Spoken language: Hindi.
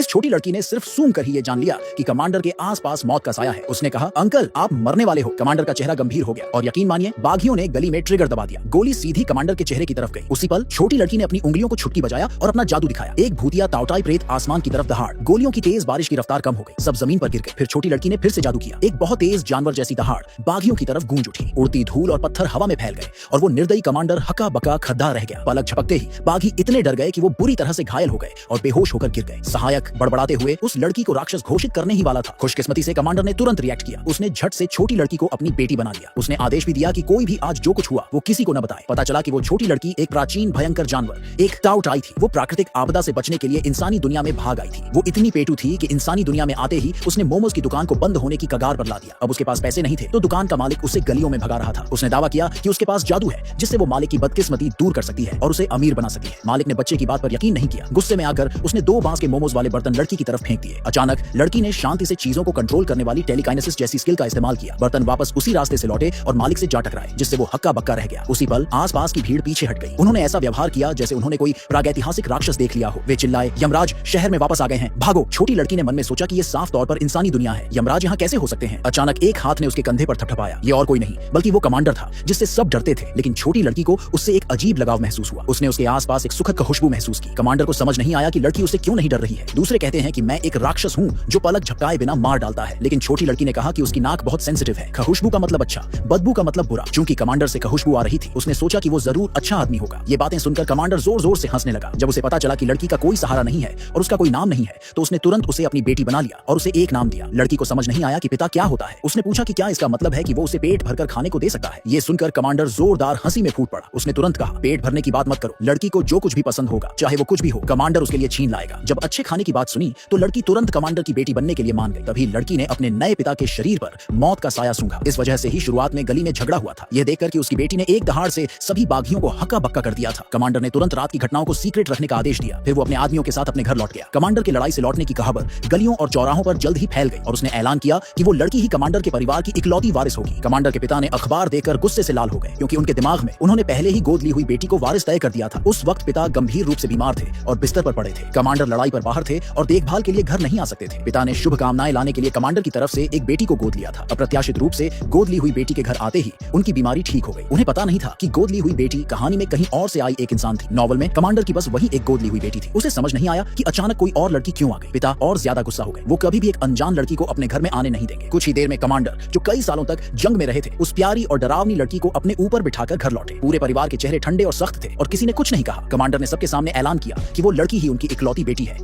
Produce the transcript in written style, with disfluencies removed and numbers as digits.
इस छोटी लड़की ने सिर्फ सूंघ कर ही ये जान लिया कि कमांडर के आसपास मौत का साया है। उसने कहा, अंकल आप मरने वाले हो। कमांडर का चेहरा गंभीर हो गया और यकीन मानिए बागियों ने गली में ट्रिगर दबा दिया। गोली सीधी कमांडर के चेहरे की तरफ गई। उसी पल छोटी लड़की ने अपनी उंगलियों को छुटकी बजाया और अपना जादू दिखाया। एक भूतिया तावटाई प्रेत आसमान की तरफ दहाड़। गोलियों की तेज बारिश की रफ्तार कम हो गई, सब जमीन पर गिर गए। फिर छोटी लड़की ने फिर से जादू किया। एक बहुत तेज जानवर जैसी दहाड़ बागियों की तरफ गूंज उठी। उड़ती धूल और पत्थर हवा में फैल गए और वो निर्दयी कमांडर हका बका खद्दा रह गया। पलक झपकते ही बागी इतने डर गए कि वो बुरी तरह से घायल हो गए और बेहोश होकर गिर गए। सहायक बड़बड़ाते हुए उस लड़की को राक्षस घोषित करने ही वाला था। खुशकिस्मती से कमांडर ने तुरंत रिएक्ट किया। उसने झट से छोटी लड़की को अपनी बेटी बना लिया। उसने आदेश भी दिया कि कोई भी आज जो कुछ हुआ वो किसी को न बताए। पता चला कि वो छोटी लड़की एक प्राचीन भयंकर जानवर, एक तावटाई थी। वो प्राकृतिक आपदा से बचने के लिए इंसानी दुनिया में भाग आई थी। वो इतनी पेटू थी कि इंसानी दुनिया में आते ही उसने मोमोज की दुकान को बंद होने की कगार पर ला दिया। अब उसके पास पैसे नहीं थे तो दुकान का मालिक उसे गलियों में भगा रहा था। उसने दावा किया कि उसके पास जादू है जिससे वो मालिक की बदकिस्मती दूर कर सकती है और उसे अमीर बना सकती है। मालिक ने बच्चे की बात पर यकीन नहीं किया। गुस्से में आकर उसने 2 बांस के मोमोज वाले बर्तन लड़की की तरफ फेंक दिए। अचानक लड़की ने शांति से चीजों को कंट्रोल करने वाली टेलीकाइनेसिस जैसी स्किल का इस्तेमाल किया। बर्तन वापस उसी रास्ते से लौटे और मालिक से जा टकराए, जिससे वो हक्का बक्का रह गया। उसी पल आसपास की भीड़ पीछे हट गई। उन्होंने ऐसा व्यवहार किया जैसे उन्होंने कोई प्रागैतिहासिक राक्षस देख लिया हो। वे चिल्लाए, यमराज शहर में वापस आ गए हैं, भागो। छोटी लड़की ने मन में सोचा कि ये साफ तौर पर इंसानी दुनिया है, यमराज यहाँ कैसे हो सकते हैं। अचानक एक हाथ ने उसके कंधे पर थपथपाया। ये और कोई नहीं बल्कि वो कमांडर था जिससे सब डरते थे, लेकिन छोटी लड़की को उससे एक अजीब लगाव महसूस हुआ। उसने उसके आसपास एक सुखद खुशबू महसूस की। कमांडर को समझ नहीं आया कि लड़की उससे क्यों नहीं डर रही है। दूसरे कहते हैं कि मैं एक राक्षस हूँ जो पलक झपकाए बिना मार डालता है, लेकिन छोटी लड़की ने कहा कि उसकी नाक बहुत सेंसिटिव है। खुशबू का मतलब अच्छा, बदबू का मतलब बुरा। चूंकि कमांडर से खुशबू आ रही थी उसने सोचा कि वो जरूर अच्छा आदमी होगा। ये बातें सुनकर कमांडर जोर जोर से हंसने लगा। जब उसे पता चला कि लड़की का कोई सहारा नहीं है और उसका कोई नाम नहीं है तो उसने तुरंत उसे अपनी बेटी बना लिया और उसे एक नाम दिया। लड़की को समझ नहीं आया कि पिता क्या होता है। उसने पूछा कि क्या इसका मतलब है कि वो उसे पेट भरकर खाने को दे सकता है। ये सुनकर कमांडर जोरदार हंसी में फूट पड़ा। उसने तुरंत कहा, पेट भरने की बात मत करो, लड़की को जो कुछ भी पसंद होगा चाहे वो कुछ भी हो कमांडर उसके लिए छीन लाएगा। जब अच्छे खाने की बात सुनी तो लड़की तुरंत कमांडर की बेटी बनने के लिए मान गई। तभी लड़की ने अपने नए पिता के शरीर पर मौत का साया सूंघा। इस वजह से ही शुरुआत में गली में झगड़ा हुआ था। यह देखकर कि उसकी बेटी ने एक दहाड़ से सभी बागियों को हक्का बक्का कर दिया था, कमांडर ने तुरंत रात की घटनाओं को सीक्रेट रखने का आदेश दिया। फिर वो अपने आदमियों के साथ अपने घर लौट गया। कमांडर की लड़ाई से लौटने की खबर गलियों और चौराहों पर जल्द ही फैल गई और उसने ऐलान किया कि वो लड़की ही कमांडर के परिवार की इकलौती वारिस होगी। कमांडर के पिता ने अखबार देखकर गुस्से से लाल हो गए, क्योंकि उनके दिमाग में उन्होंने पहले ही गोद ली हुई बेटी को वारिस तय कर दिया था। उस वक्त पिता गंभीर रूप से बीमार थे और बिस्तर पर पड़े थे। कमांडर लड़ाई पर बाहर थे और देखभाल के लिए घर नहीं आ सकते थे। पिता ने शुभकामनाएं लाने के लिए कमांडर की तरफ से एक बेटी को गोद लिया था। अप्रत्याशित रूप से गोद ली हुई बेटी के घर आते ही उनकी बीमारी ठीक हो गई। उन्हें पता नहीं था कि गोद ली हुई बेटी कहानी में कहीं और से आई एक इंसान थी। नॉवल में कमांडर की बस वही एक गोद ली हुई बेटी थी। उसे समझ नहीं आया कि अचानक कोई और लड़की क्यों आ गई। पिता और ज्यादा गुस्सा हो गए। वो कभी भी एक अनजान लड़की को अपने घर में आने नहीं देंगे। कुछ ही देर में कमांडर, जो कई सालों तक जंग में रहे थे, उस प्यारी और डरावनी लड़की को अपने ऊपर बिठाकर घर लौटे। पूरे परिवार के चेहरे ठंडे और सख्त थे और किसी ने कुछ नहीं कहा। कमांडर ने सबके सामने ऐलान किया कि वो लड़की ही उनकी इकलौती बेटी है।